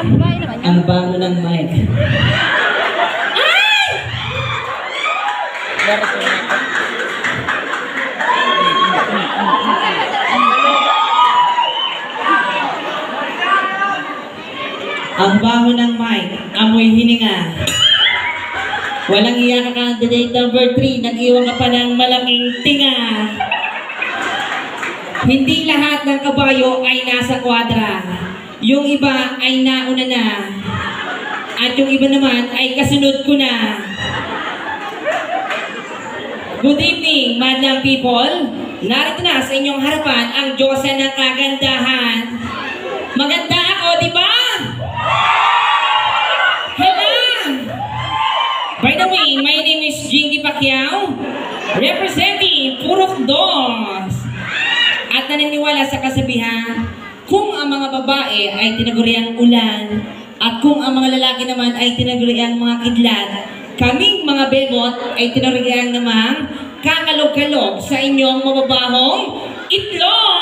Ang bango ng mic. Ang bango ng mic, amoy hininga. Walang iya ka candidate number 3, nag-iwan ka pa ng malaking tinga. Hindi lahat ng kabayo ay nasa kwadra. Yung iba ay nauna na. At yung iba naman ay kasunod ko na. Good evening, madlang people. Narito na sa inyong harapan ang Diyosa ng kagandahan. Maganda ako, di ba? Hello! By the way, my name is Jinky Pacquiao, representing Purok Dos. At naniniwala sa kasabihan, kung ang mga babae ay tinaguriang ulan, at kung ang mga lalaki naman ay tinaguriang mga kidlat, kaming mga bebot ay tinaguriang namang kakalog-kalog sa inyong mababahong itlog!